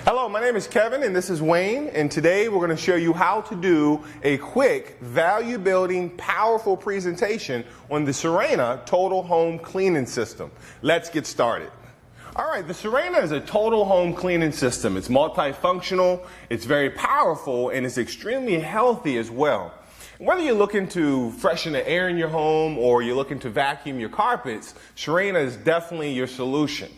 Hello, my name is Kevin and this is Wayne, and today we're going to show you how to do a quick, value-building, powerful presentation on the Sirena Total Home Cleaning System. Let's get started. Alright, the Sirena is a total home cleaning system. It's multifunctional, it's very powerful, and it's extremely healthy as well. Whether you're looking to freshen the air in your home or you're looking to vacuum your carpets, Sirena is definitely your solution.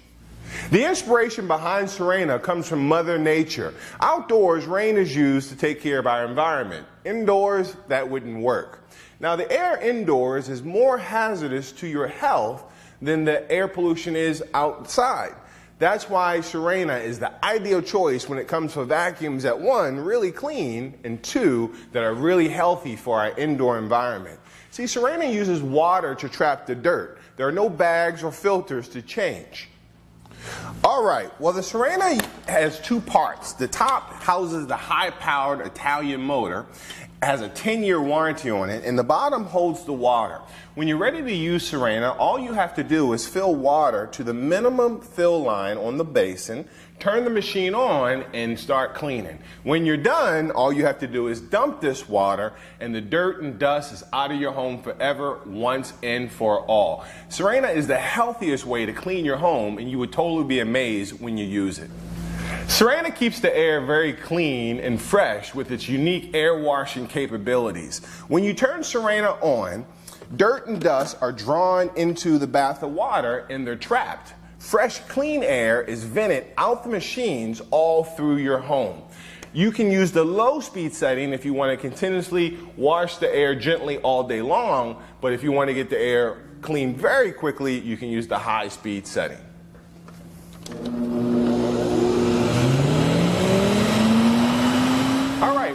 The inspiration behind Sirena comes from Mother Nature. Outdoors, rain is used to take care of our environment. Indoors, that wouldn't work. Now, the air indoors is more hazardous to your health than the air pollution is outside. That's why Sirena is the ideal choice when it comes to vacuums that, one, really clean, and two, that are really healthy for our indoor environment. See, Sirena uses water to trap the dirt. There are no bags or filters to change. Alright, well, the Sirena has two parts. The top houses the high-powered Italian motor, has a 10-year warranty on it, and the bottom holds the water. When you're ready to use Sirena, all you have to do is fill water to the minimum fill line on the basin, turn the machine on, and start cleaning. When you're done, all you have to do is dump this water, and the dirt and dust is out of your home forever, once and for all. Sirena is the healthiest way to clean your home, and you would totally be amazed when you use it. Sirena keeps the air very clean and fresh with its unique air washing capabilities. When you turn Sirena on, dirt and dust are drawn into the bath of water and they're trapped. Fresh, clean air is vented out the machines all through your home. You can use the low speed setting if you want to continuously wash the air gently all day long, but if you want to get the air clean very quickly, you can use the high speed setting.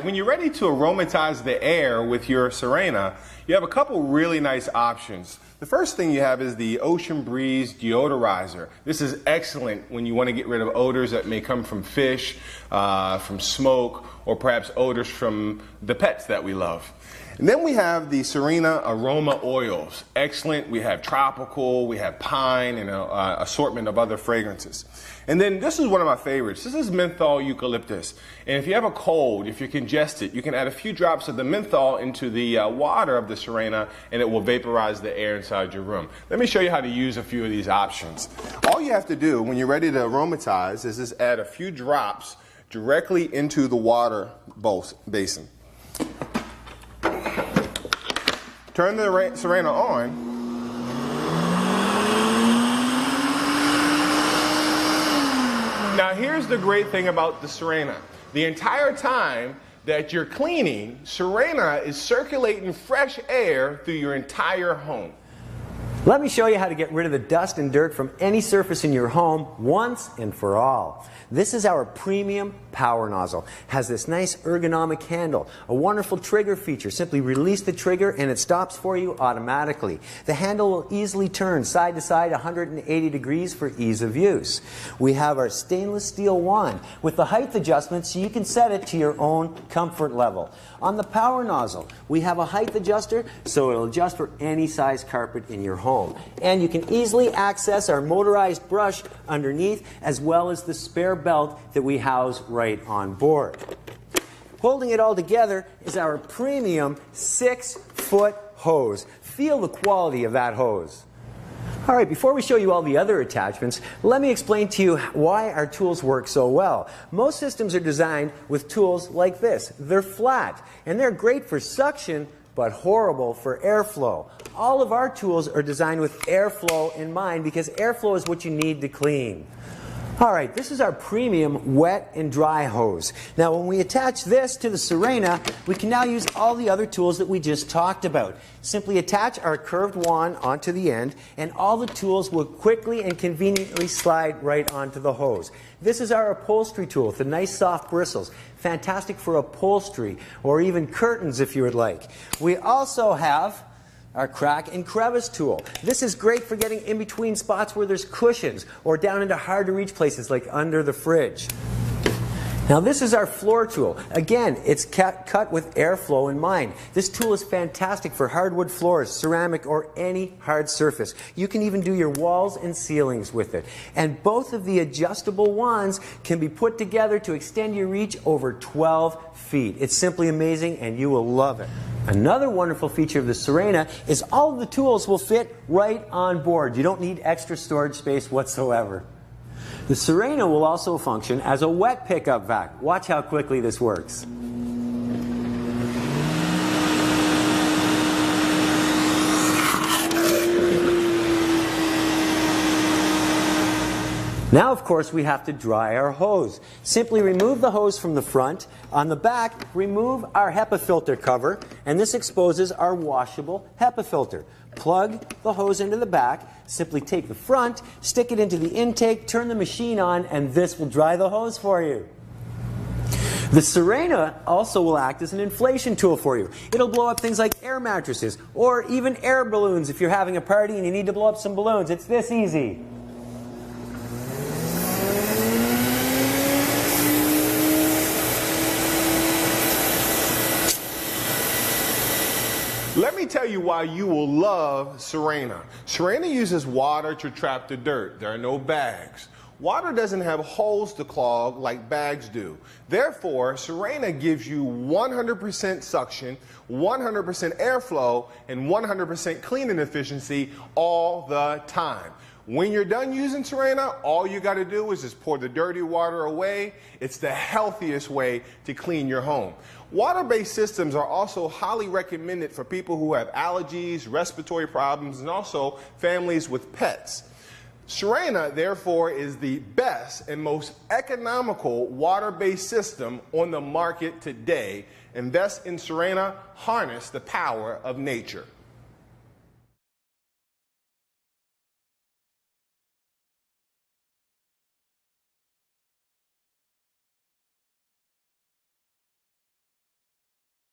When you're ready to aromatize the air with your Sirena, you have a couple really nice options. The first thing you have is the Ocean Breeze Deodorizer. This is excellent when you want to get rid of odors that may come from fish, from smoke, or perhaps odors from the pets that we love. And then we have the Sirena Aroma Oils. Excellent. We have tropical, we have pine, and an assortment of other fragrances. And then this is one of my favorites. This is menthol eucalyptus. And if you have a cold, if you're congested, you can add a few drops of the menthol into the water of the Sirena, and it will vaporize the air inside your room. Let me show you how to use a few of these options. All you have to do when you're ready to aromatize is just add a few drops directly into the water basin. Turn the Sirena on. Now here's the great thing about the Sirena. The entire time that you're cleaning, Sirena is circulating fresh air through your entire home. Let me show you how to get rid of the dust and dirt from any surface in your home once and for all. This is our premium power nozzle. It has this nice ergonomic handle, a wonderful trigger feature. Simply release the trigger and it stops for you automatically. The handle will easily turn side to side 180 degrees for ease of use. We have our stainless steel wand with the height adjustment so you can set it to your own comfort level. On the power nozzle, we have a height adjuster so it'll adjust for any size carpet in your home. And you can easily access our motorized brush underneath as well as the spare belt that we house right on board. Holding it all together is our premium 6-foot hose. Feel the quality of that hose. Alright, before we show you all the other attachments, let me explain to you why our tools work so well. Most systems are designed with tools like this. They're flat, and they're great for suction, but horrible for airflow. All of our tools are designed with airflow in mind because airflow is what you need to clean. Alright, this is our premium wet and dry hose. Now when we attach this to the Sirena, we can now use all the other tools that we just talked about. Simply attach our curved wand onto the end and all the tools will quickly and conveniently slide right onto the hose. This is our upholstery tool with the nice soft bristles. Fantastic for upholstery or even curtains if you would like. We also have our crack and crevice tool. This is great for getting in between spots where there's cushions or down into hard to reach places like under the fridge. Now this is our floor tool. Again, it's cut with airflow in mind. This tool is fantastic for hardwood floors, ceramic, or any hard surface. You can even do your walls and ceilings with it. And both of the adjustable wands can be put together to extend your reach over 12 feet. It's simply amazing and you will love it. Another wonderful feature of the Sirena is all of the tools will fit right on board. You don't need extra storage space whatsoever. The Sirena will also function as a wet pickup vac. Watch how quickly this works. Now, of course, we have to dry our hose. Simply remove the hose from the front. On the back, remove our HEPA filter cover, and this exposes our washable HEPA filter. Plug the hose into the back. Simply take the front, stick it into the intake, turn the machine on, and this will dry the hose for you. The Sirena also will act as an inflation tool for you. It'll blow up things like air mattresses or even air balloons if you're having a party and you need to blow up some balloons. It's this easy. Let me tell you why you will love Sirena. Sirena uses water to trap the dirt. There are no bags. Water doesn't have holes to clog like bags do. Therefore, Sirena gives you 100% suction, 100% airflow, and 100% cleaning efficiency all the time. When you're done using Sirena, all you got to do is just pour the dirty water away. It's the healthiest way to clean your home. Water-based systems are also highly recommended for people who have allergies, respiratory problems, and also families with pets. Sirena, therefore, is the best and most economical water-based system on the market today. Invest in Sirena, harness the power of nature.